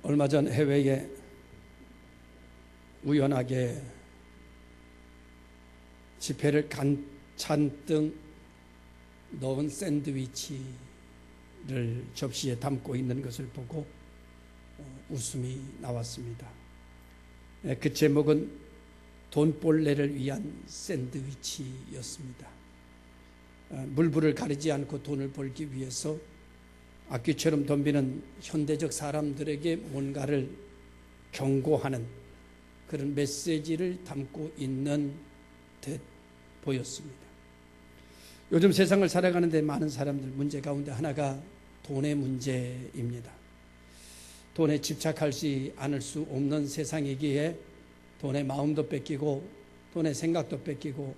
얼마 전 해외에 우연하게 지폐를 잔뜩 넣은 샌드위치를 접시에 담고 있는 것을 보고 웃음이 나왔습니다. 그 제목은 돈벌레를 위한 샌드위치였습니다. 물불을 가리지 않고 돈을 벌기 위해서 악귀처럼 덤비는 현대적 사람들에게 뭔가를 경고하는 그런 메시지를 담고 있는 듯 보였습니다. 요즘 세상을 살아가는데 많은 사람들 문제 가운데 하나가 돈의 문제입니다. 돈에 집착하지 않을 수 없는 세상이기에 돈의 마음도 뺏기고 돈의 생각도 뺏기고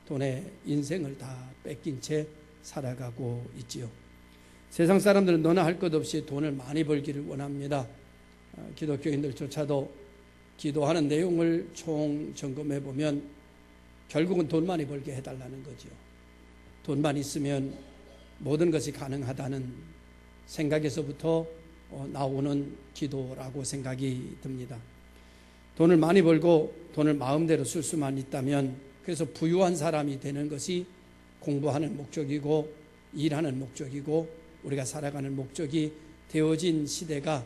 돈의 인생을 다 뺏긴 채 살아가고 있지요. 세상 사람들은 너나 할 것 없이 돈을 많이 벌기를 원합니다. 기독교인들조차도 기도하는 내용을 총 점검해 보면 결국은 돈 많이 벌게 해달라는 거죠. 돈만 있으면 모든 것이 가능하다는 생각에서부터 나오는 기도라고 생각이 듭니다. 돈을 많이 벌고 돈을 마음대로 쓸 수만 있다면, 그래서 부유한 사람이 되는 것이 공부하는 목적이고 일하는 목적이고 우리가 살아가는 목적이 되어진 시대가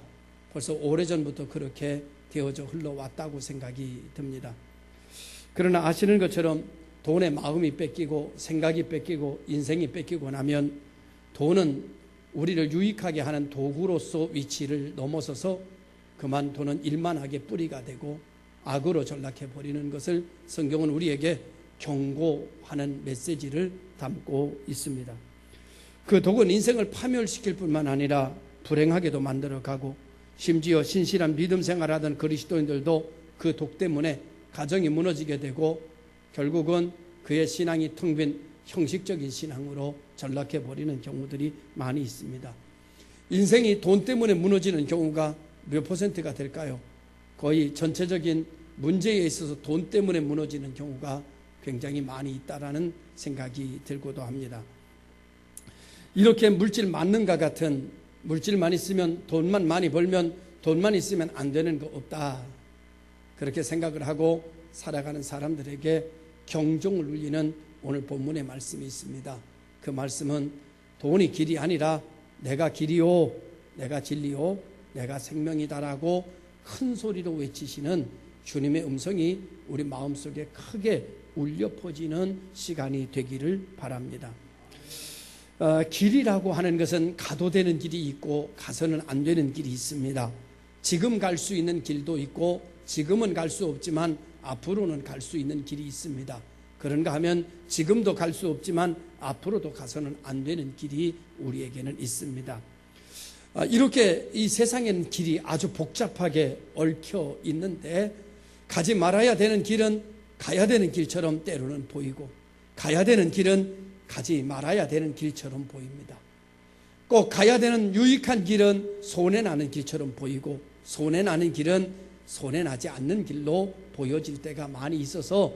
벌써 오래전부터 그렇게 되어져 흘러왔다고 생각이 듭니다. 그러나 아시는 것처럼 돈의 마음이 뺏기고 생각이 뺏기고 인생이 뺏기고 나면 돈은 우리를 유익하게 하는 도구로서 위치를 넘어서서 그만 돈은 일만하게 뿌리가 되고 악으로 전락해 버리는 것을 성경은 우리에게 경고하는 메시지를 담고 있습니다. 그 독은 인생을 파멸시킬 뿐만 아니라 불행하게도 만들어가고, 심지어 신실한 믿음 생활하던 그리스도인들도 그 독 때문에 가정이 무너지게 되고 결국은 그의 신앙이 텅 빈 형식적인 신앙으로 전락해 버리는 경우들이 많이 있습니다. 인생이 돈 때문에 무너지는 경우가 몇 퍼센트가 될까요? 거의 전체적인 문제에 있어서 돈 때문에 무너지는 경우가 굉장히 많이 있다라는 생각이 들고도 합니다. 이렇게 물질 많는가 같은, 물질만 있으면 돈만 많이 벌면 돈만 있으면 안 되는 거 없다, 그렇게 생각을 하고 살아가는 사람들에게 경종을 울리는 오늘 본문의 말씀이 있습니다. 그 말씀은 돈이 길이 아니라 내가 길이요 내가 진리요 내가 생명이다라고 큰 소리로 외치시는 주님의 음성이 우리 마음속에 크게 울려 퍼지는 시간이 되기를 바랍니다. 길이라고 하는 것은 가도 되는 길이 있고 가서는 안 되는 길이 있습니다. 지금 갈 수 있는 길도 있고 지금은 갈 수 없지만 앞으로는 갈 수 있는 길이 있습니다. 그런가 하면 지금도 갈 수 없지만 앞으로도 가서는 안 되는 길이 우리에게는 있습니다. 이렇게 이 세상에는 길이 아주 복잡하게 얽혀 있는데, 가지 말아야 되는 길은 가야 되는 길처럼 때로는 보이고, 가야 되는 길은 가지 말아야 되는 길처럼 보입니다. 꼭 가야 되는 유익한 길은 손해나는 길처럼 보이고, 손해나는 길은 손해나지 않는 길로 보여질 때가 많이 있어서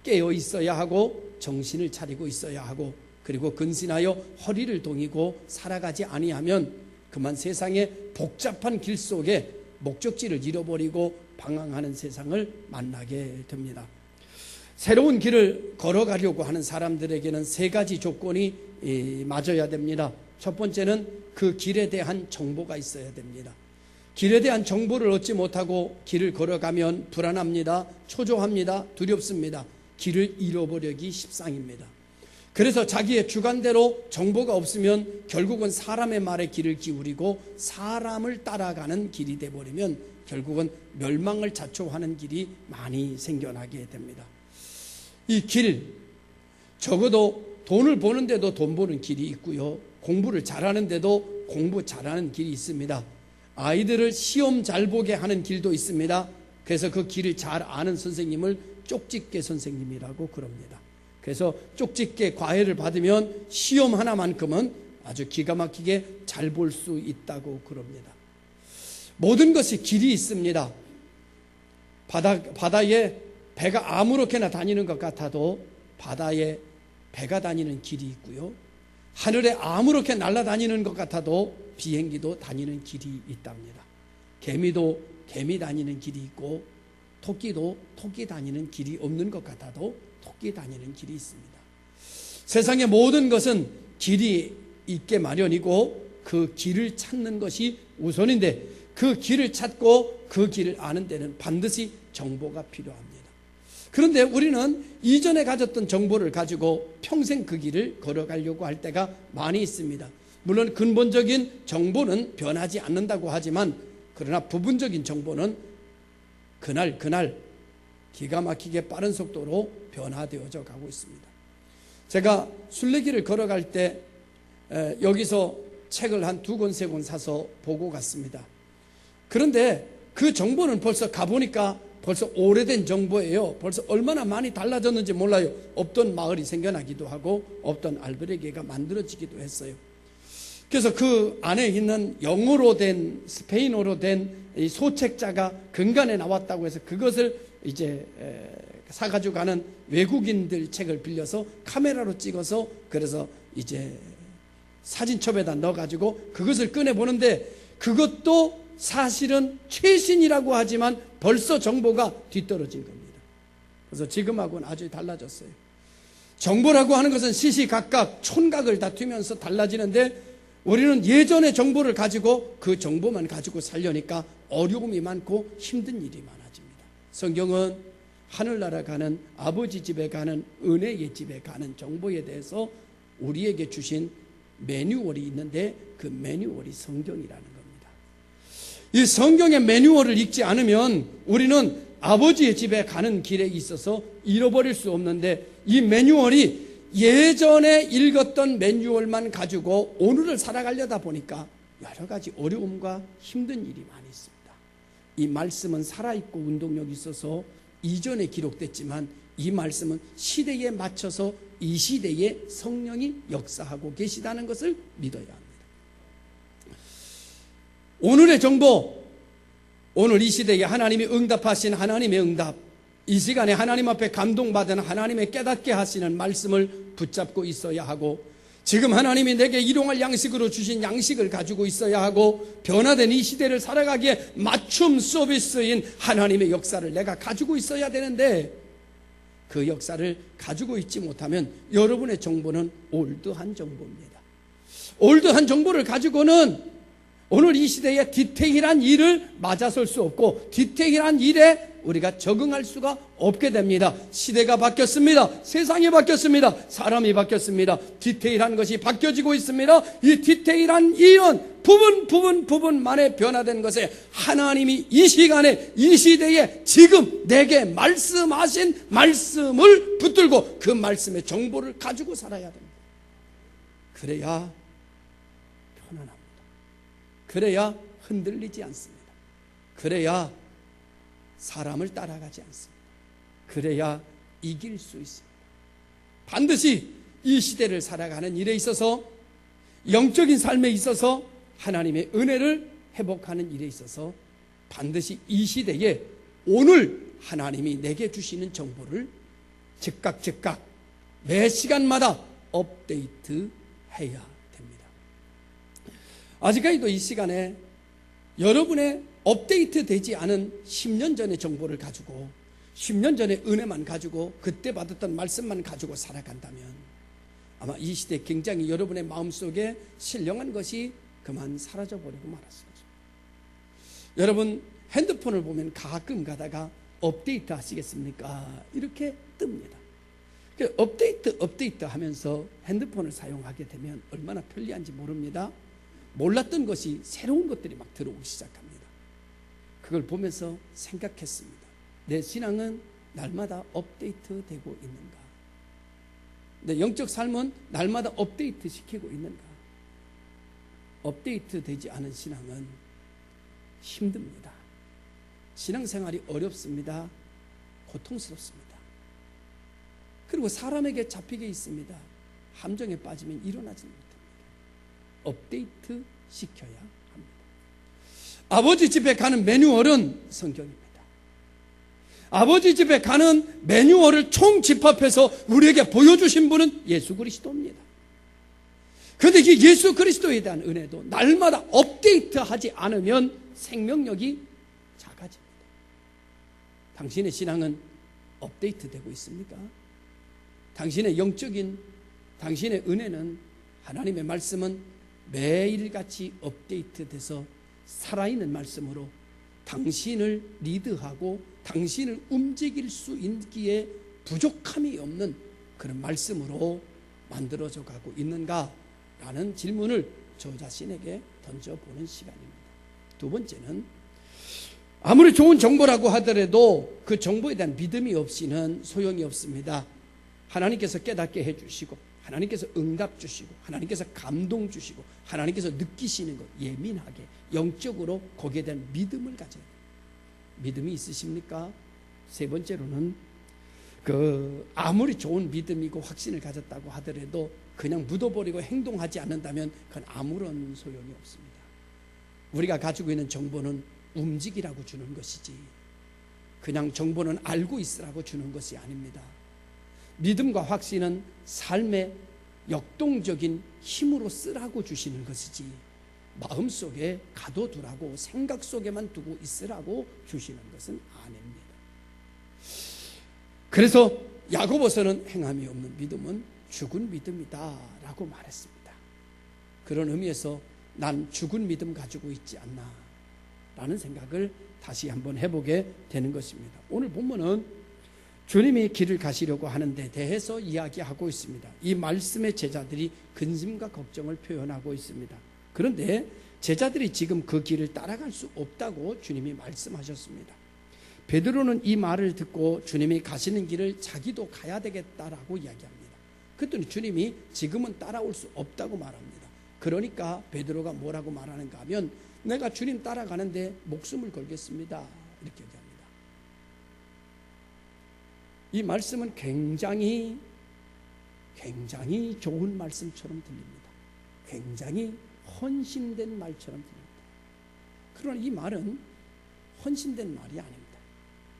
깨어 있어야 하고 정신을 차리고 있어야 하고, 그리고 근신하여 허리를 동이고 살아가지 아니하면 그만 세상의 복잡한 길 속에 목적지를 잃어버리고 방황하는 세상을 만나게 됩니다. 새로운 길을 걸어가려고 하는 사람들에게는 세 가지 조건이 맞아야 됩니다. 첫 번째는 그 길에 대한 정보가 있어야 됩니다. 길에 대한 정보를 얻지 못하고 길을 걸어가면 불안합니다. 초조합니다. 두렵습니다. 길을 잃어버리기 십상입니다. 그래서 자기의 주관대로 정보가 없으면 결국은 사람의 말에 길을 기울이고 사람을 따라가는 길이 되어버리면 결국은 멸망을 자초하는 길이 많이 생겨나게 됩니다. 이 길, 적어도 돈을 버는데도 돈 버는 길이 있고요, 공부를 잘하는데도 공부 잘하는 길이 있습니다. 아이들을 시험 잘 보게 하는 길도 있습니다. 그래서 그 길을 잘 아는 선생님을 쪽집게 선생님이라고 그럽니다. 그래서 쪽집게 과외를 받으면 시험 하나만큼은 아주 기가 막히게 잘 볼 수 있다고 그럽니다. 모든 것이 길이 있습니다. 바다에 배가 아무렇게나 다니는 것 같아도 바다에 배가 다니는 길이 있고요, 하늘에 아무렇게 날아다니는 것 같아도 비행기도 다니는 길이 있답니다. 개미도 개미 다니는 길이 있고 토끼도 토끼 다니는 길이 없는 것 같아도 토끼 다니는 길이 있습니다. 세상의 모든 것은 길이 있게 마련이고 그 길을 찾는 것이 우선인데 그 길을 찾고 그 길을 아는 데는 반드시 정보가 필요합니다. 그런데 우리는 이전에 가졌던 정보를 가지고 평생 그 길을 걸어가려고 할 때가 많이 있습니다. 물론 근본적인 정보는 변하지 않는다고 하지만 그러나 부분적인 정보는 그날 기가 막히게 빠른 속도로 변화되어져 가고 있습니다. 제가 순례길을 걸어갈 때 여기서 책을 한 2권, 3권 사서 보고 갔습니다. 그런데 그 정보는 벌써 가보니까 벌써 오래된 정보예요. 벌써 얼마나 많이 달라졌는지 몰라요. 없던 마을이 생겨나기도 하고 없던 알베르게가 만들어지기도 했어요. 그래서 그 안에 있는 영어로 된 스페인어로 된 이 소책자가 근간에 나왔다고 해서 그것을 이제 사가지고 가는 외국인들 책을 빌려서 카메라로 찍어서 그래서 이제 사진첩에다 넣어가지고 그것을 꺼내보는데 그것도 사실은 최신이라고 하지만 벌써 정보가 뒤떨어진 겁니다. 그래서 지금하고는 아주 달라졌어요. 정보라고 하는 것은 시시각각 촌각을 다투면서 달라지는데 우리는 예전의 정보를 가지고 그 정보만 가지고 살려니까 어려움이 많고 힘든 일이 많아집니다. 성경은 하늘나라 가는 아버지 집에 가는 은혜의 집에 가는 정보에 대해서 우리에게 주신 매뉴얼이 있는데 그 매뉴얼이 성경이라는 겁니다. 이 성경의 매뉴얼을 읽지 않으면 우리는 아버지의 집에 가는 길에 있어서 잃어버릴 수 없는데 이 매뉴얼이 예전에 읽었던 매뉴얼만 가지고 오늘을 살아가려다 보니까 여러 가지 어려움과 힘든 일이 많이 있습니다. 이 말씀은 살아있고 운동력이 있어서 이전에 기록됐지만 이 말씀은 시대에 맞춰서 이 시대에 성령이 역사하고 계시다는 것을 믿어야 합니다. 오늘의 정보, 오늘 이 시대에 하나님이 응답하신 하나님의 응답, 이 시간에 하나님 앞에 감동받은 하나님의 깨닫게 하시는 말씀을 붙잡고 있어야 하고 지금 하나님이 내게 일용할 양식으로 주신 양식을 가지고 있어야 하고 변화된 이 시대를 살아가기에 맞춤 서비스인 하나님의 역사를 내가 가지고 있어야 되는데 그 역사를 가지고 있지 못하면 여러분의 정보는 올드한 정보입니다. 올드한 정보를 가지고는 오늘 이 시대에 디테일한 일을 맞아설 수 없고 디테일한 일에 우리가 적응할 수가 없게 됩니다. 시대가 바뀌었습니다. 세상이 바뀌었습니다. 사람이 바뀌었습니다. 디테일한 것이 바뀌어지고 있습니다. 이 디테일한 일은 부분만에 변화된 것에 하나님이 이 시간에 이 시대에 지금 내게 말씀하신 말씀을 붙들고 그 말씀의 정보를 가지고 살아야 됩니다. 그래야 편안합니다. 그래야 흔들리지 않습니다. 그래야 사람을 따라가지 않습니다. 그래야 이길 수 있습니다. 반드시 이 시대를 살아가는 일에 있어서 영적인 삶에 있어서 하나님의 은혜를 회복하는 일에 있어서 반드시 이 시대에 오늘 하나님이 내게 주시는 정보를 즉각 매 시간마다 업데이트 해야 됩니다. 아직까지도 이 시간에 여러분의 업데이트 되지 않은 10년 전의 정보를 가지고 10년 전의 은혜만 가지고 그때 받았던 말씀만 가지고 살아간다면 아마 이 시대에 굉장히 여러분의 마음속에 신령한 것이 그만 사라져버리고 말았을 것입니다. 여러분 핸드폰을 보면 가끔 가다가 업데이트 하시겠습니까? 이렇게 뜹니다. 업데이트 하면서 핸드폰을 사용하게 되면 얼마나 편리한지 모릅니다. 몰랐던 것이 새로운 것들이 막 들어오기 시작합니다. 그걸 보면서 생각했습니다. 내 신앙은 날마다 업데이트 되고 있는가? 내 영적 삶은 날마다 업데이트 시키고 있는가? 업데이트 되지 않은 신앙은 힘듭니다. 신앙생활이 어렵습니다. 고통스럽습니다. 그리고 사람에게 잡히게 있습니다. 함정에 빠지면 일어나지 못합니다. 업데이트 시켜야 합니다. 아버지 집에 가는 매뉴얼은 성경입니다. 아버지 집에 가는 매뉴얼을 총집합해서 우리에게 보여주신 분은 예수 그리스도입니다. 그런데 이 예수 그리스도에 대한 은혜도 날마다 업데이트하지 않으면 생명력이 작아집니다. 당신의 신앙은 업데이트되고 있습니까? 당신의 영적인, 당신의 은혜는, 하나님의 말씀은 매일같이 업데이트돼서 살아있는 말씀으로 당신을 리드하고 당신을 움직일 수 있기에 부족함이 없는 그런 말씀으로 만들어져 가고 있는가라는 질문을 저 자신에게 던져보는 시간입니다. 두 번째는, 아무리 좋은 정보라고 하더라도 그 정보에 대한 믿음이 없이는 소용이 없습니다. 하나님께서 깨닫게 해주시고, 하나님께서 응답 주시고, 하나님께서 감동 주시고, 하나님께서 느끼시는 것, 예민하게 영적으로 거기에 대한 믿음을 가져야 돼요. 믿음이 있으십니까? 세 번째로는, 아무리 좋은 믿음이고 확신을 가졌다고 하더라도 그냥 묻어버리고 행동하지 않는다면 그건 아무런 소용이 없습니다. 우리가 가지고 있는 정보는 움직이라고 주는 것이지, 그냥 정보는 알고 있으라고 주는 것이 아닙니다. 믿음과 확신은 삶의 역동적인 힘으로 쓰라고 주시는 것이지, 마음속에 가둬두라고, 생각 속에만 두고 있으라고 주시는 것은 아닙니다. 그래서 야고보서는 행함이 없는 믿음은 죽은 믿음이다 라고 말했습니다. 그런 의미에서 난 죽은 믿음 가지고 있지 않나 라는 생각을 다시 한번 해보게 되는 것입니다. 오늘 본문은 주님이 길을 가시려고 하는 데 대해서 이야기하고 있습니다. 이 말씀의 제자들이 근심과 걱정을 표현하고 있습니다. 그런데 제자들이 지금 그 길을 따라갈 수 없다고 주님이 말씀하셨습니다. 베드로는 이 말을 듣고 주님이 가시는 길을 자기도 가야 되겠다라고 이야기합니다. 그랬더니 주님이 지금은 따라올 수 없다고 말합니다. 그러니까 베드로가 뭐라고 말하는가 하면, 내가 주님 따라가는데 목숨을 걸겠습니다, 이렇게 얘기합니다. 이 말씀은 굉장히 좋은 말씀처럼 들립니다. 굉장히 헌신된 말처럼 들립니다. 그러나 이 말은 헌신된 말이 아닙니다.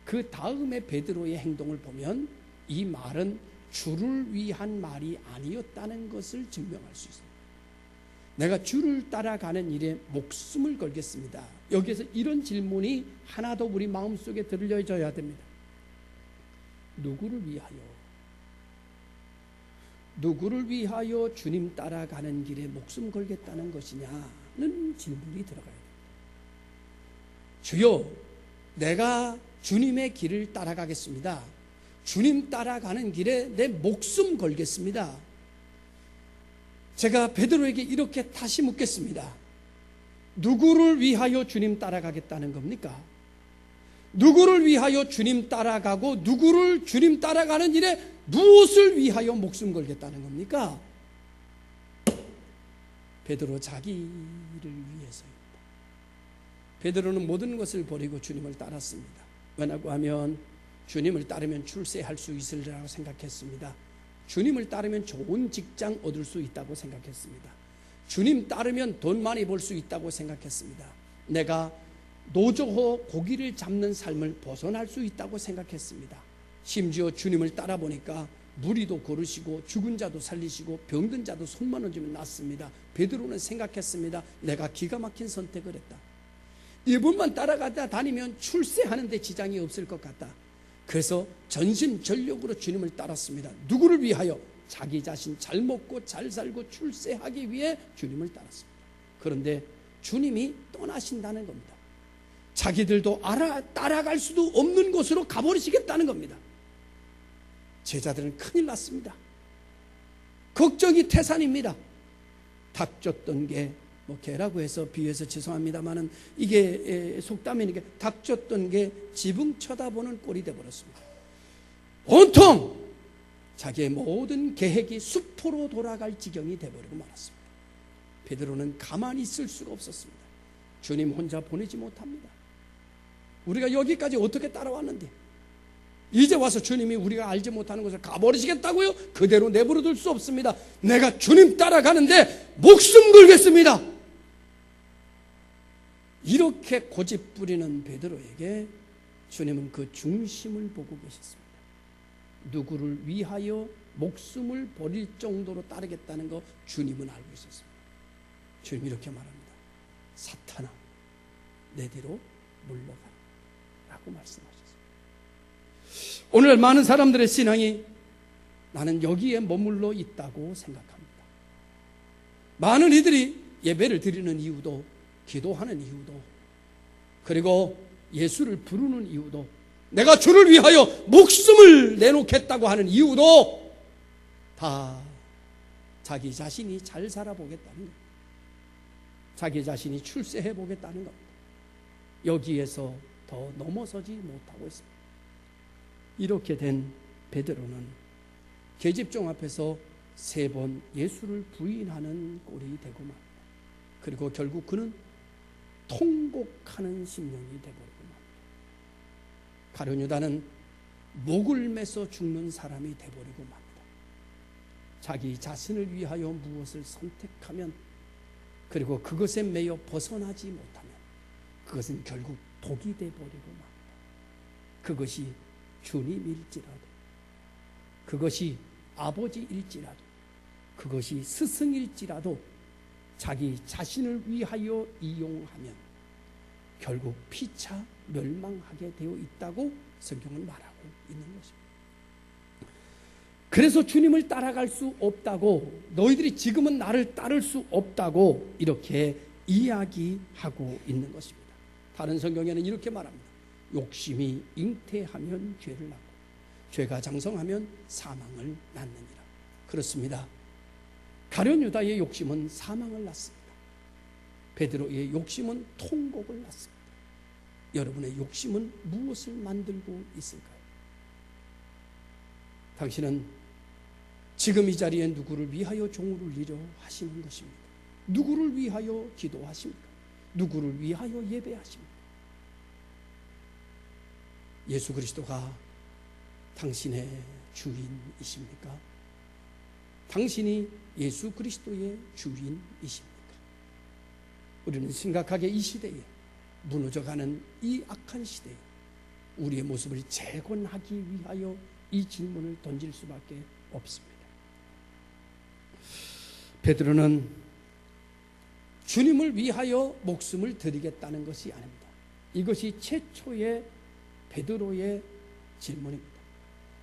그 다음에 베드로의 행동을 보면 이 말은 주를 위한 말이 아니었다는 것을 증명할 수 있습니다. 내가 주를 따라가는 일에 목숨을 걸겠습니다. 여기에서 이런 질문이 하나 더 우리 마음속에 들려져야 됩니다. 누구를 위하여 주님 따라가는 길에 목숨 걸겠다는 것이냐는 질문이 들어가야 됩니다. 주여, 내가 주님의 길을 따라가겠습니다. 주님 따라가는 길에 내 목숨 걸겠습니다. 제가 베드로에게 이렇게 다시 묻겠습니다. 누구를 위하여 주님 따라가겠다는 겁니까? 누구를 위하여 주님 따라가고, 누구를 주님 따라가는 일에 무엇을 위하여 목숨 걸겠다는 겁니까? 베드로 자기를 위해서입니다. 베드로는 모든 것을 버리고 주님을 따랐습니다. 왜냐고 하면 주님을 따르면 출세할 수 있으리라고 생각했습니다. 주님을 따르면 좋은 직장 얻을 수 있다고 생각했습니다. 주님 따르면 돈 많이 벌 수 있다고 생각했습니다. 내가 노조호 고기를 잡는 삶을 벗어날 수 있다고 생각했습니다. 심지어 주님을 따라 보니까 무리도 거르시고 죽은 자도 살리시고 병든 자도 손만 얹으면 낫습니다. 베드로는 생각했습니다. 내가 기가 막힌 선택을 했다. 이분만 따라가다 다니면 출세하는 데 지장이 없을 것 같다. 그래서 전심전력으로 주님을 따랐습니다. 누구를 위하여? 자기 자신 잘 먹고 잘 살고 출세하기 위해 주님을 따랐습니다. 그런데 주님이 떠나신다는 겁니다. 자기들도 따라갈 수도 없는 곳으로 가버리시겠다는 겁니다. 제자들은 큰일 났습니다. 걱정이 태산입니다. 닥쳤던 게 개라고 해서 비유해서 죄송합니다만은 이게 속담이니까 닥쳤던 게 지붕 쳐다보는 꼴이 되어버렸습니다. 온통 자기의 모든 계획이 수포로 돌아갈 지경이 되어버리고 말았습니다. 베드로는 가만히 있을 수가 없었습니다. 주님 혼자 보내지 못합니다. 우리가 여기까지 어떻게 따라왔는데 이제 와서 주님이 우리가 알지 못하는 것을 가버리시겠다고요? 그대로 내버려둘 수 없습니다. 내가 주님 따라가는데 목숨 걸겠습니다. 이렇게 고집 부리는 베드로에게 주님은 그 중심을 보고 계셨습니다. 누구를 위하여 목숨을 버릴 정도로 따르겠다는 거 주님은 알고 있었습니다. 주님이 이렇게 말합니다. 사탄아, 내 뒤로 물러가라 라고 말씀하셨습니다. 오늘 많은 사람들의 신앙이 나는 여기에 머물러 있다고 생각합니다. 많은 이들이 예배를 드리는 이유도, 기도하는 이유도, 그리고 예수를 부르는 이유도, 내가 주를 위하여 목숨을 내놓겠다고 하는 이유도 다 자기 자신이 잘 살아보겠다는 겁니다. 자기 자신이 출세해 보겠다는 겁니다. 여기에서 더 넘어서지 못하고 있습니다. 이렇게 된 베드로는 계집종 앞에서 3번 예수를 부인하는 꼴이 되고 맙니다. 그리고 결국 그는 통곡하는 심령이 되어버리고 맙니다. 가룟 유다는 목을 매서 죽는 사람이 되어버리고 맙니다. 자기 자신을 위하여 무엇을 선택하면, 그리고 그것에 매여 벗어나지 못하면 그것은 결국 독이 되어버리고 맙니다. 그것이 주님일지라도, 그것이 아버지일지라도, 그것이 스승일지라도 자기 자신을 위하여 이용하면 결국 피차 멸망하게 되어 있다고 성경은 말하고 있는 것입니다. 그래서 주님을 따라갈 수 없다고, 너희들이 지금은 나를 따를 수 없다고 이렇게 이야기하고 있는 것입니다. 다른 성경에는 이렇게 말합니다. 욕심이 잉태하면 죄를 낳고 죄가 장성하면 사망을 낳느니라. 그렇습니다. 가룟 유다의 욕심은 사망을 낳습니다. 베드로의 욕심은 통곡을 낳습니다. 여러분의 욕심은 무엇을 만들고 있을까요? 당신은 지금 이 자리에 누구를 위하여 종을 울리려 하시는 것입니까? 누구를 위하여 기도하십니까? 누구를 위하여 예배하십니까? 예수 그리스도가 당신의 주인이십니까? 당신이 예수 그리스도의 주인이십니까? 우리는 심각하게 이 시대에, 무너져가는 이 악한 시대에 우리의 모습을 재건하기 위하여 이 질문을 던질 수밖에 없습니다. 베드로는 주님을 위하여 목숨을 드리겠다는 것이 아닙니다. 이것이 최초의 베드로의 질문입니다.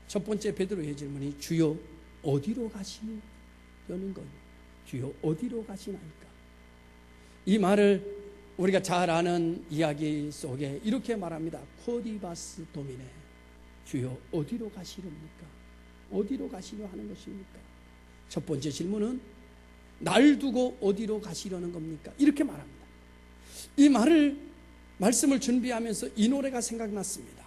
첫 번째 베드로의 질문이 주여 어디로 가시려는 거예요? 주여 어디로 가시나이까? 이 말을 우리가 잘 아는 이야기 속에 이렇게 말합니다. 코디바스 도미네, 주여 어디로 가시렵니까? 어디로 가시려 하는 것입니까? 첫 번째 질문은 날 두고 어디로 가시려는 겁니까? 이렇게 말합니다. 이 말씀을 준비하면서 이 노래가 생각났습니다.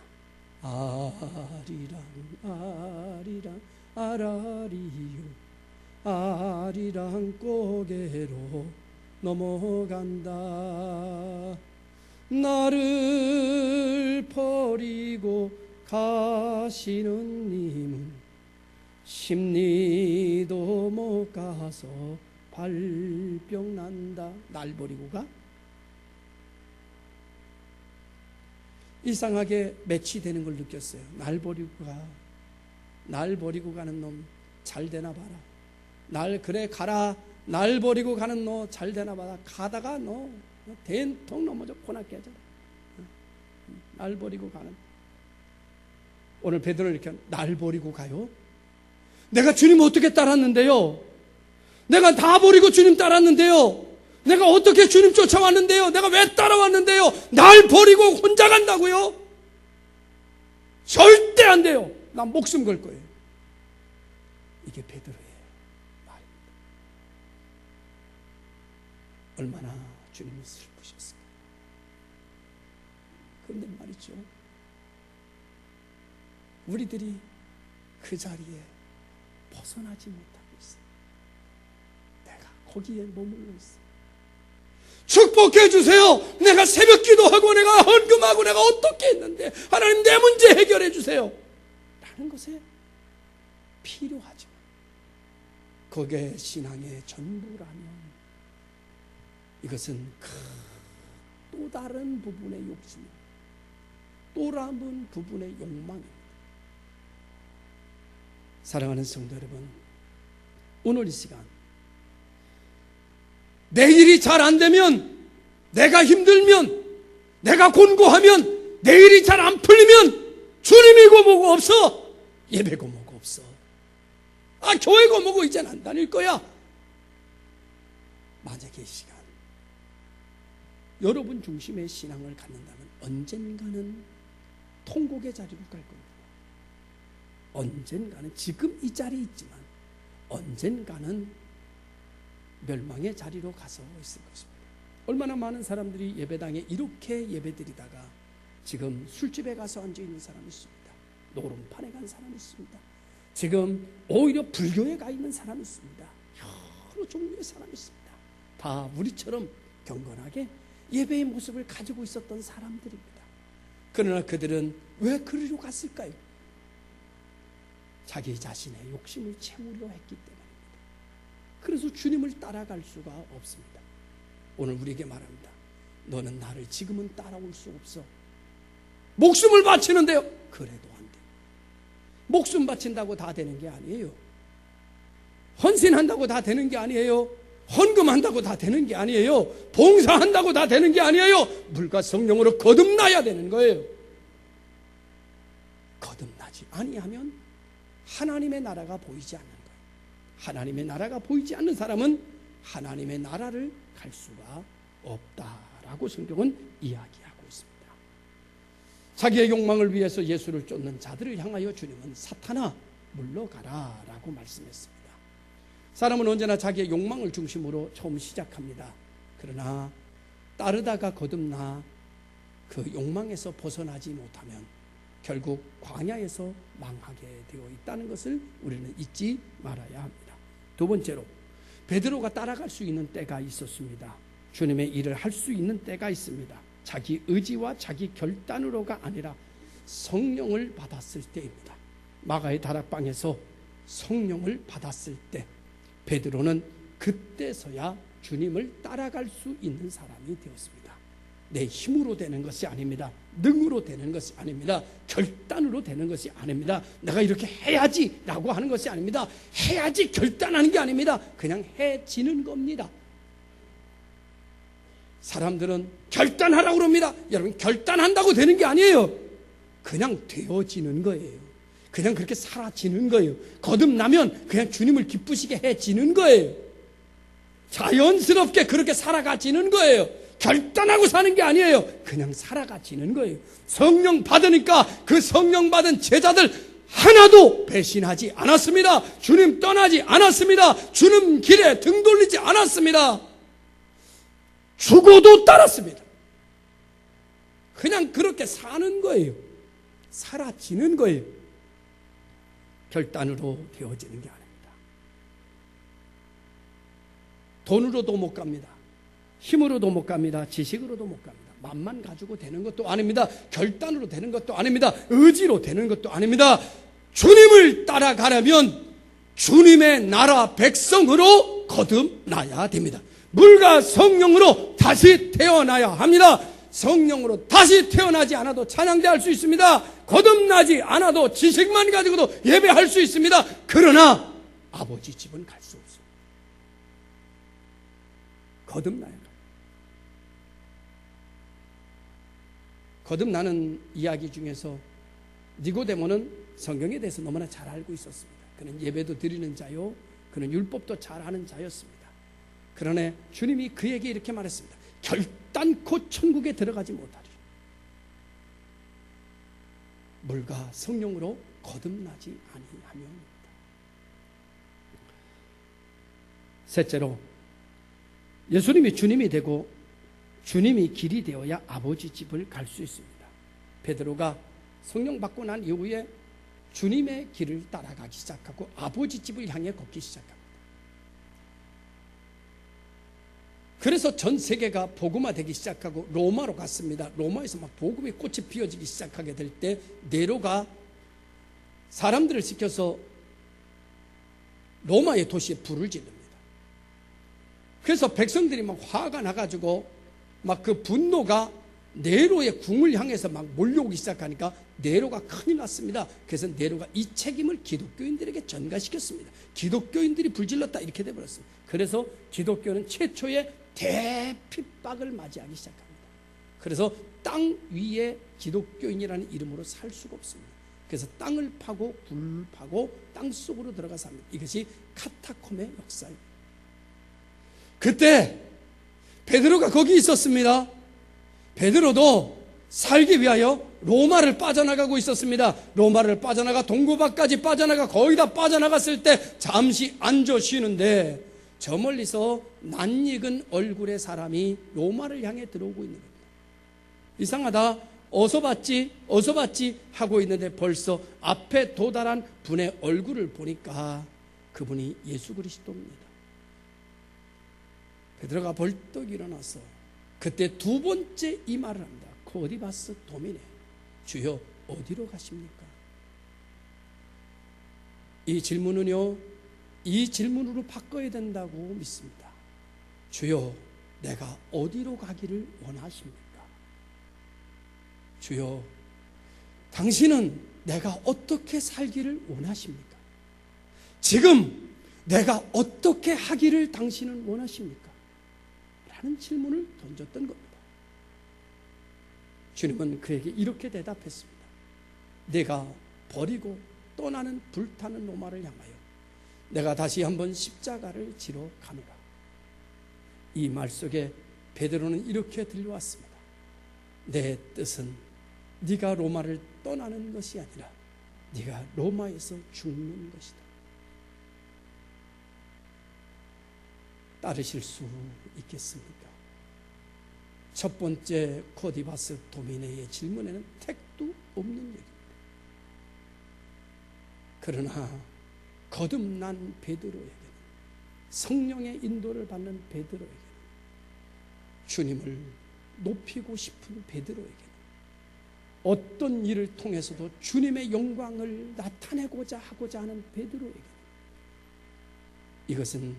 아리랑 아리랑 아라리요 아리랑 고개로 넘어간다. 나를 버리고 가시는 님은 십리도 못 가서 발병 난다. 날 버리고 가? 이상하게 매치되는 걸 느꼈어요. 날 버리고 가. 날 버리고 가는 놈 잘 되나 봐라. 그래 가라. 날 버리고 가는 너 잘 되나 봐라. 가다가 너 된통 넘어져 코나 깨져라. 날 버리고 가는. 오늘 베드로 이렇게 날 버리고 가요? 내가 주님 어떻게 따랐는데요? 내가 다 버리고 주님 따랐는데요? 내가 어떻게 주님 쫓아왔는데요? 내가 왜 따라왔는데요? 날 버리고 혼자 간다고요? 절대 안 돼요. 난 목숨 걸 거예요. 이게 베드로의 말입니다. 얼마나 주님이 슬프셨을까. 그런데 말이죠, 우리들이 그 자리에 벗어나지 못하고 있어요. 내가 거기에 머물러 있어요. 축복해 주세요. 내가 새벽 기도하고 내가 헌금하고 내가 어떻게 했는데 하나님 내 문제 해결해 주세요 라는 것에 필요하지만 그게 신앙의 전부라면 이것은 또 다른 부분의 욕심입니다. 또 다른 부분의 욕망입니다. 사랑하는 성도 여러분, 오늘 이 시간 내 일이 잘 안 되면, 내가 힘들면, 내가 곤고하면, 내 일이 잘 안 풀리면 주님이고 뭐고 없어. 예배고 뭐고 없어. 교회고 뭐고 이젠 안 다닐 거야. 만약에 이 시간 여러분 중심의 신앙을 갖는다면 언젠가는 통곡의 자리로 갈 겁니다. 언젠가는, 지금 이 자리에 있지만 언젠가는 멸망의 자리로 가서 있을 것입니다. 얼마나 많은 사람들이 예배당에 이렇게 예배드리다가 지금 술집에 가서 앉아있는 사람이 있습니다. 노름판에 간 사람이 있습니다. 지금 오히려 불교에 가 있는 사람이 있습니다. 여러 종류의 사람이 있습니다. 다 우리처럼 경건하게 예배의 모습을 가지고 있었던 사람들입니다. 그러나 그들은 왜 그리로 갔을까요? 자기 자신의 욕심을 채우려 했기 때문입니다. 그래서 주님을 따라갈 수가 없습니다. 오늘 우리에게 말합니다. 너는 나를 지금은 따라올 수 없어. 목숨을 바치는데요. 그래도 안 돼. 목숨 바친다고 다 되는 게 아니에요. 헌신한다고 다 되는 게 아니에요. 헌금한다고 다 되는 게 아니에요. 봉사한다고 다 되는 게 아니에요. 물과 성령으로 거듭나야 되는 거예요. 거듭나지 아니하면 하나님의 나라가 보이지 않는 거예요. 하나님의 나라가 보이지 않는 사람은 하나님의 나라를 갈 수가 없다라고 성경은 이야기하고 있습니다. 자기의 욕망을 위해서 예수를 쫓는 자들을 향하여 주님은 사탄아 물러가라 라고 말씀했습니다. 사람은 언제나 자기의 욕망을 중심으로 처음 시작합니다. 그러나 따르다가 거듭나 그 욕망에서 벗어나지 못하면 결국 광야에서 망하게 되어 있다는 것을 우리는 잊지 말아야 합니다. 두 번째로, 베드로가 따라갈 수 있는 때가 있었습니다. 주님의 일을 할 수 있는 때가 있습니다. 자기 의지와 자기 결단으로가 아니라 성령을 받았을 때입니다. 마가의 다락방에서 성령을 받았을 때 베드로는 그때서야 주님을 따라갈 수 있는 사람이 되었습니다. 내 힘으로 되는 것이 아닙니다. 능으로 되는 것이 아닙니다. 결단으로 되는 것이 아닙니다. 내가 이렇게 해야지 라고 하는 것이 아닙니다. 해야지 결단하는 게 아닙니다. 그냥 해지는 겁니다. 사람들은 결단하라고 그럽니다. 여러분, 결단한다고 되는 게 아니에요. 그냥 되어지는 거예요. 그냥 그렇게 사라지는 거예요. 거듭나면 그냥 주님을 기쁘시게 해지는 거예요. 자연스럽게 그렇게 살아가지는 거예요. 결단하고 사는 게 아니에요. 그냥 살아가지는 거예요. 성령 받으니까 그 성령 받은 제자들 하나도 배신하지 않았습니다. 주님 떠나지 않았습니다. 주님 길에 등 돌리지 않았습니다. 죽어도 따랐습니다. 그냥 그렇게 사는 거예요. 사라지는 거예요. 결단으로 되어지는 게 아닙니다. 돈으로도 못 갑니다. 힘으로도 못 갑니다. 지식으로도 못 갑니다. 맘만 가지고 되는 것도 아닙니다. 결단으로 되는 것도 아닙니다. 의지로 되는 것도 아닙니다. 주님을 따라가려면 주님의 나라 백성으로 거듭나야 됩니다. 물과 성령으로 다시 태어나야 합니다. 성령으로 다시 태어나지 않아도 찬양대할 수 있습니다. 거듭나지 않아도 지식만 가지고도 예배할 수 있습니다. 그러나 아버지 집은 갈 수 없습니다. 거듭나야 합니다. 거듭나는 이야기 중에서 니고데모는 성경에 대해서 너무나 잘 알고 있었습니다. 그는 예배도 드리는 자요, 그는 율법도 잘 아는 자였습니다. 그러나 주님이 그에게 이렇게 말했습니다. 결단코 천국에 들어가지 못하리라. 물과 성령으로 거듭나지 아니하면입니다. 셋째로, 예수님이 주님이 되고 주님이 길이 되어야 아버지 집을 갈 수 있습니다. 베드로가 성령 받고 난 이후에 주님의 길을 따라가기 시작하고 아버지 집을 향해 걷기 시작합니다. 그래서 전 세계가 복음화되기 시작하고 로마로 갔습니다. 로마에서 막 복음의 꽃이 피어지기 시작하게 될 때 네로가 사람들을 시켜서 로마의 도시에 불을 지릅니다. 그래서 백성들이 막 화가 나가지고 막 그 분노가 네로의 궁을 향해서 막 몰려오기 시작하니까 네로가 큰일 났습니다. 그래서 네로가 이 책임을 기독교인들에게 전가시켰습니다. 기독교인들이 불질렀다 이렇게 돼버렸습니다. 그래서 기독교는 최초의 대핍박을 맞이하기 시작합니다. 그래서 땅 위에 기독교인이라는 이름으로 살 수가 없습니다. 그래서 땅을 파고 굴을 파고 땅 속으로 들어가서 합니다. 이것이 카타콤의 역사입니다. 그때 베드로가 거기 있었습니다. 베드로도 살기 위하여 로마를 빠져나가고 있었습니다. 로마를 빠져나가 동고바까지 빠져나가 거의 다 빠져나갔을 때 잠시 앉아 쉬는데 저 멀리서 낯익은 얼굴의 사람이 로마를 향해 들어오고 있는 겁니다. 이상하다. 어서 봤지 하고 있는데 벌써 앞에 도달한 분의 얼굴을 보니까 그분이 예수 그리스도입니다. 베드로가 벌떡 일어나서 그때 두 번째 이 말을 합니다. 코디바스 도미네, 주여 어디로 가십니까? 이 질문은요, 이 질문으로 바꿔야 된다고 믿습니다. 주여 내가 어디로 가기를 원하십니까? 주여 당신은 내가 어떻게 살기를 원하십니까? 지금 내가 어떻게 하기를 당신은 원하십니까? 라는 질문을 던졌던 겁니다. 주님은 그에게 이렇게 대답했습니다. 내가 버리고 떠나는 불타는 로마를 향하여 내가 다시 한번 십자가를 지러 가노라. 이 말 속에 베드로는 이렇게 들려왔습니다. 내 뜻은 네가 로마를 떠나는 것이 아니라 네가 로마에서 죽는 것이다. 따르실 수 있겠습니까? 첫 번째 코디바스 도미네의 질문에는 택도 없는 얘기입니다. 그러나 거듭난 베드로에게는, 성령의 인도를 받는 베드로에게는, 주님을 높이고 싶은 베드로에게는, 어떤 일을 통해서도 주님의 영광을 나타내고자 하고자 하는 베드로에게는 이것은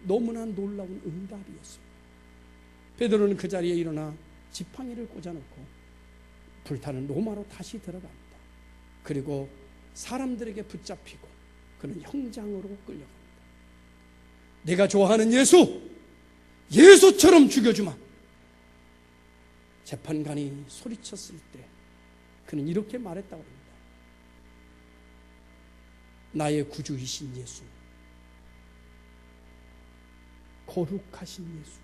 너무나 놀라운 응답이었습니다. 베드로는 그 자리에 일어나 지팡이를 꽂아놓고 불타는 로마로 다시 들어갑니다. 그리고 사람들에게 붙잡히고 그는 형장으로 끌려갑니다. 내가 좋아하는 예수처럼 죽여주마. 재판관이 소리쳤을 때 그는 이렇게 말했다고 합니다. 나의 구주이신 예수, 거룩하신 예수,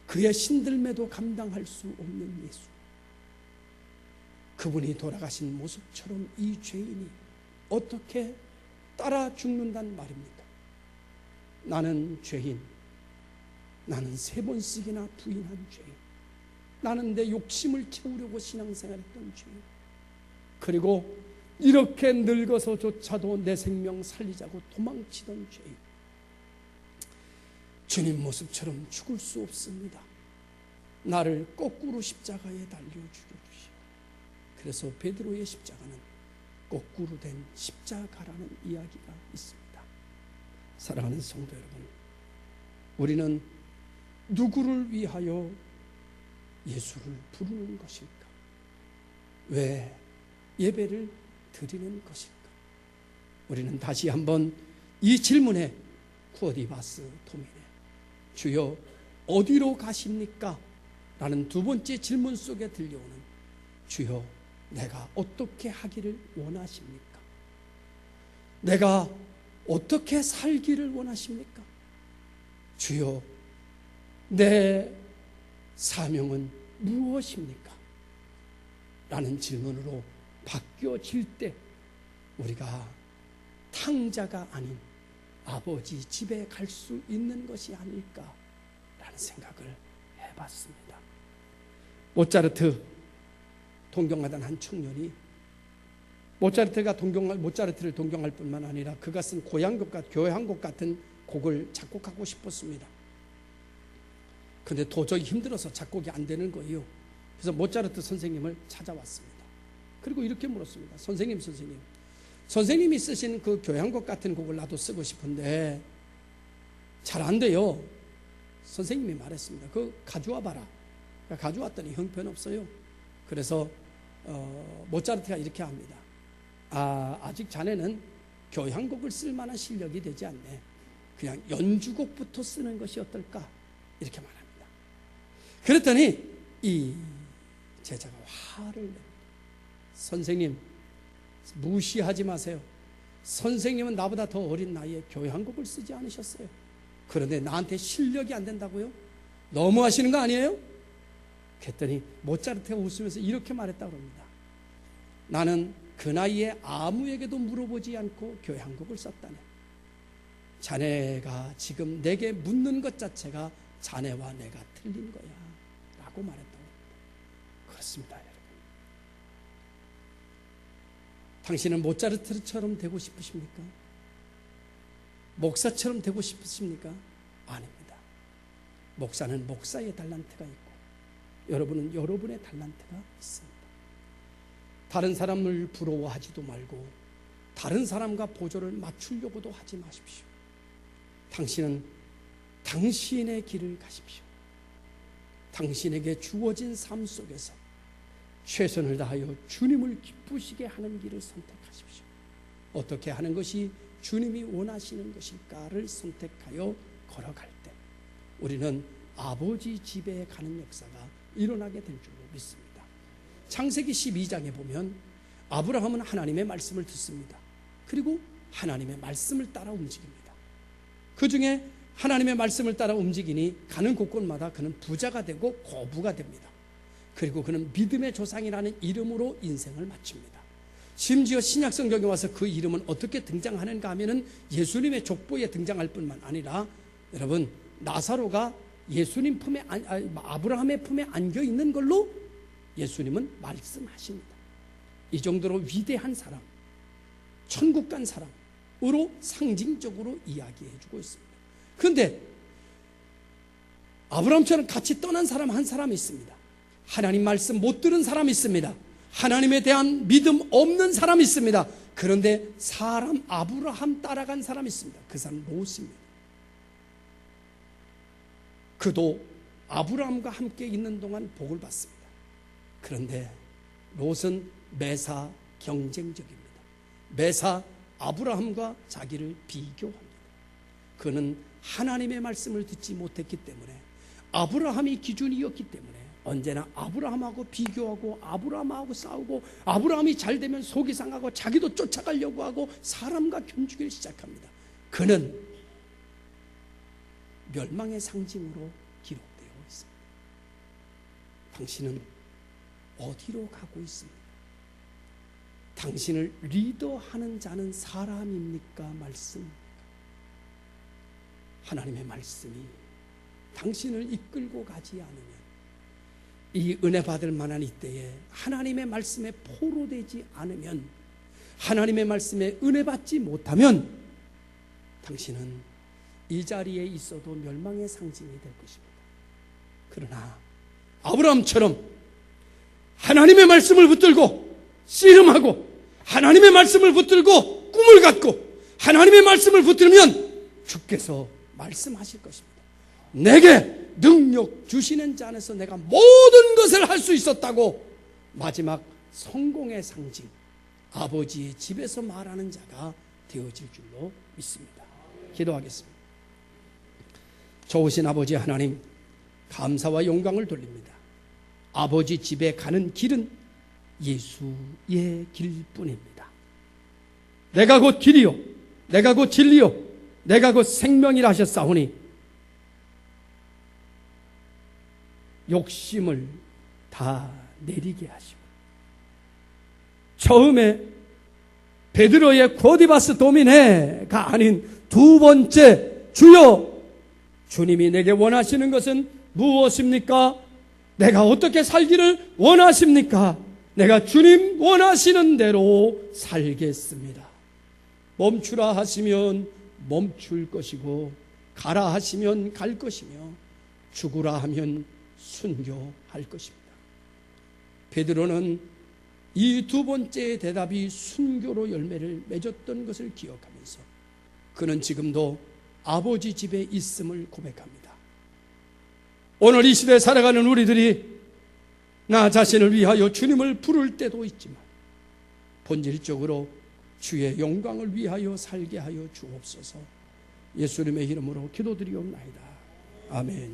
그의 신들매도 감당할 수 없는 예수, 그분이 돌아가신 모습처럼 이 죄인이 어떻게 따라 죽는단 말입니까? 나는 죄인, 나는 3번씩이나 부인한 죄인, 나는 내 욕심을 채우려고 신앙생활했던 죄인, 그리고 이렇게 늙어서조차도 내 생명 살리자고 도망치던 죄인, 주님 모습처럼 죽을 수 없습니다. 나를 거꾸로 십자가에 달려 죽여주시오. 그래서 베드로의 십자가는 거꾸로 된 십자가라는 이야기가 있습니다. 사랑하는 성도 여러분, 우리는 누구를 위하여 예수를 부르는 것일까? 왜 예배를 드리는 것일까? 우리는 다시 한번 이 질문에 쿠어디바스 도미네, 주여 어디로 가십니까? 라는 두 번째 질문 속에 들려오는 주여 내가 어떻게 하기를 원하십니까? 내가 어떻게 살기를 원하십니까? 주여 내 사명은 무엇입니까? 라는 질문으로 바뀌어질 때 우리가 탕자가 아닌 아버지 집에 갈 수 있는 것이 아닐까라는 생각을 해봤습니다. 모차르트 동경하던 한 청년이 모차르트를 동경할 뿐만 아니라 그가 쓴 교향곡 같은 곡을 작곡하고 싶었습니다. 그런데 도저히 힘들어서 작곡이 안 되는 거예요. 그래서 모차르트 선생님을 찾아왔습니다. 그리고 이렇게 물었습니다. 선생님이 쓰신 그 교향곡 같은 곡을 나도 쓰고 싶은데 잘 안 돼요. 선생님이 말했습니다. 그거 가져와 봐라. 가져왔더니 형편없어요. 그래서 모차르트가 이렇게 합니다. 아직 자네는 교향곡을 쓸 만한 실력이 되지 않네. 그냥 연주곡부터 쓰는 것이 어떨까? 이렇게 말합니다. 그랬더니 이 제자가 화를 냅니다. 선생님, 무시하지 마세요. 선생님은 나보다 더 어린 나이에 교향곡을 쓰지 않으셨어요. 그런데 나한테 실력이 안 된다고요? 너무하시는 거 아니에요? 그랬더니 모차르트가 웃으면서 이렇게 말했다고 합니다. 나는 그 나이에 아무에게도 물어보지 않고 교향곡을 썼다네. 자네가 지금 내게 묻는 것 자체가 자네와 내가 틀린 거야 라고 말했다고 합니다. 그렇습니다, 여러분. 당신은 모차르트처럼 되고 싶으십니까? 목사처럼 되고 싶으십니까? 아닙니다. 목사는 목사의 달란트가 있고 여러분은 여러분의 달란트가 있습니다. 다른 사람을 부러워하지도 말고 다른 사람과 보조를 맞추려고도 하지 마십시오. 당신은 당신의 길을 가십시오. 당신에게 주어진 삶 속에서 최선을 다하여 주님을 기쁘시게 하는 길을 선택하십시오. 어떻게 하는 것이 주님이 원하시는 것일까를 선택하여 걸어갈 때 우리는 아버지 집에 가는 역사가 일어나게 될 줄로 믿습니다. 창세기 12장에 보면 아브라함은 하나님의 말씀을 듣습니다. 그리고 하나님의 말씀을 따라 움직입니다. 그 중에 하나님의 말씀을 따라 움직이니 가는 곳곳마다 그는 부자가 되고 고부가 됩니다. 그리고 그는 믿음의 조상이라는 이름으로 인생을 마칩니다. 심지어 신약성경에 와서 그 이름은 어떻게 등장하는가 하면은 예수님의 족보에 등장할 뿐만 아니라 여러분 나사로가 예수님 품에 아브라함의 품에 안겨 있는 걸로 예수님은 말씀하십니다. 이 정도로 위대한 사람, 천국 간 사람으로 상징적으로 이야기해주고 있습니다. 그런데 아브라함처럼 같이 떠난 사람 한 사람이 있습니다. 하나님 말씀 못 들은 사람이 있습니다. 하나님에 대한 믿음 없는 사람이 있습니다. 그런데 사람 아브라함 따라간 사람이 있습니다. 그 사람 롯입니다. 그도 아브라함과 함께 있는 동안 복을 받습니다. 그런데 롯은 매사 경쟁적입니다. 매사 아브라함과 자기를 비교합니다. 그는 하나님의 말씀을 듣지 못했기 때문에 아브라함이 기준이었기 때문에 언제나 아브라함하고 비교하고 아브라함하고 싸우고 아브라함이 잘 되면 속이 상하고 자기도 쫓아가려고 하고 사람과 견주기를 시작합니다. 그는 멸망의 상징으로 기록되어 있습니다. 당신은 어디로 가고 있습니까? 당신을 리더하는 자는 사람입니까? 말씀입니까? 하나님의 말씀이 당신을 이끌고 가지 않으면 이 은혜 받을 만한 이때에 하나님의 말씀에 포로되지 않으면 하나님의 말씀에 은혜 받지 못하면 당신은 이 자리에 있어도 멸망의 상징이 될 것입니다. 그러나 아브라함처럼 하나님의 말씀을 붙들고 씨름하고 하나님의 말씀을 붙들고 꿈을 갖고 하나님의 말씀을 붙들면 주께서 말씀하실 것입니다. 내게 능력 주시는 자 안에서 내가 모든 것을 할 수 있었다고 마지막 성공의 상징 아버지의 집에서 말하는 자가 되어질 줄로 믿습니다. 기도하겠습니다. 좋으신 아버지 하나님, 감사와 영광을 돌립니다. 아버지 집에 가는 길은 예수의 길뿐입니다. 내가 곧 길이요 내가 곧 진리요 내가 곧 생명이라 하셨사오니 욕심을 다 내리게 하시고 처음에 베드로의 코디바스 도미네가 아닌 두 번째 주여 주님이 내게 원하시는 것은 무엇입니까? 내가 어떻게 살기를 원하십니까? 내가 주님 원하시는 대로 살겠습니다. 멈추라 하시면 멈출 것이고 가라 하시면 갈 것이며 죽으라 하면 순교할 것입니다. 베드로는 이 두 번째 대답이 순교로 열매를 맺었던 것을 기억하면서 그는 지금도 아버지 집에 있음을 고백합니다. 오늘 이 시대에 살아가는 우리들이 나 자신을 위하여 주님을 부를 때도 있지만 본질적으로 주의 영광을 위하여 살게 하여 주옵소서. 예수님의 이름으로 기도드리옵나이다. 아멘.